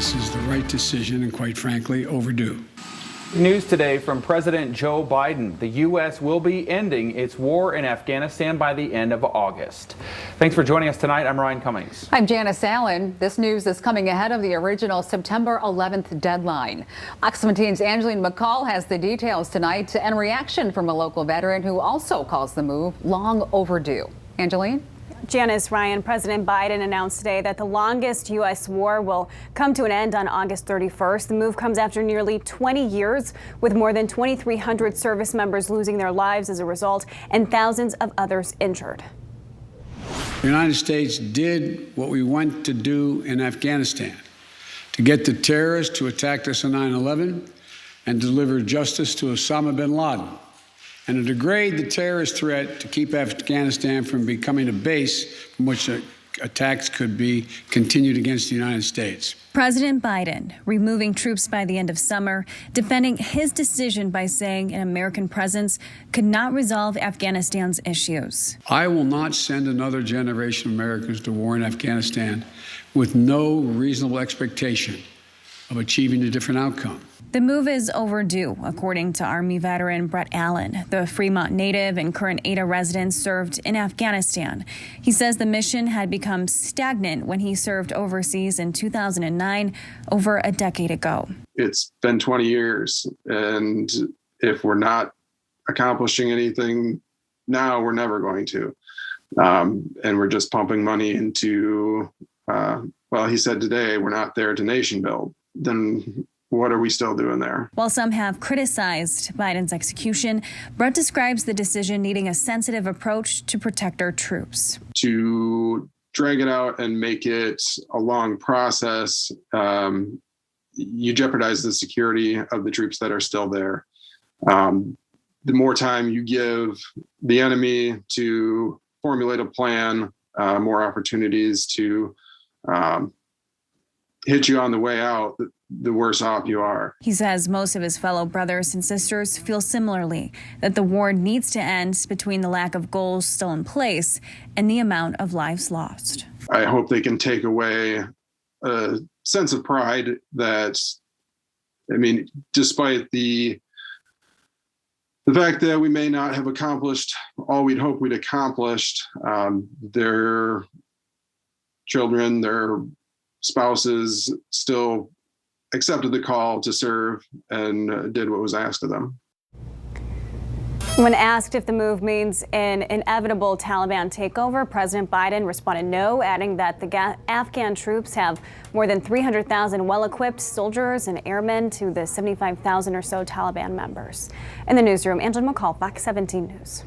this is the right decision and, quite frankly, overdue. News today from President Joe Biden. The U.S. will be ending its war in Afghanistan by the end of August. Thanks for joining us tonight. I'm Ryan Cummings. I'm Janice Allen. This news is coming ahead of the original September 11th deadline. Fox 17's Angeline McCall has the details tonight and reaction from a local veteran who also calls the move long overdue. Angeline? Janice, Ryan, President Biden announced today that the longest U.S. war will come to an end on August 31st. The move comes after nearly 20 years, with more than 2,300 service members losing their lives as a result and thousands of others injured. The United States did what we went to do in Afghanistan, to get the terrorists who attacked us on 9/11 and deliver justice to Osama bin Laden, and to degrade the terrorist threat to keep Afghanistan from becoming a base from which attacks could be continued against the United States. President Biden removing troops by the end of summer, defending his decision by saying an American presence could not resolve Afghanistan's issues. I will not send another generation of Americans to war in Afghanistan with no reasonable expectation of achieving a different outcome. The move is overdue, according to Army veteran Brett Allen. The Fremont native and current Ada resident served in Afghanistan. He says the mission had become stagnant when he served overseas in 2009, over a decade ago. It's been 20 years, and if we're not accomplishing anything now, we're never going to. And we're just pumping money into, well, he said today, we're not there to nation build. Then what are we still doing there? While some have criticized Biden's execution, Brett describes the decision needing a sensitive approach to protect our troops. To drag it out and make it a long process, you jeopardize the security of the troops that are still there. The more time you give the enemy to formulate a plan, more opportunities to hit you on the way out, the worse off you are. He says most of his fellow brothers and sisters feel similarly, that the war needs to end between the lack of goals still in place and the amount of lives lost. I hope they can take away a sense of pride that, I mean, despite the fact that we may not have accomplished all we'd hoped we'd accomplished, their children, their spouses still accepted the call to serve and did what was asked of them. When asked if the move means an inevitable Taliban takeover, President Biden responded no, adding that the Afghan troops have more than 300,000 well-equipped soldiers and airmen to the 75,000 or so Taliban members. In the newsroom, Angeline McCall, Fox 17 News.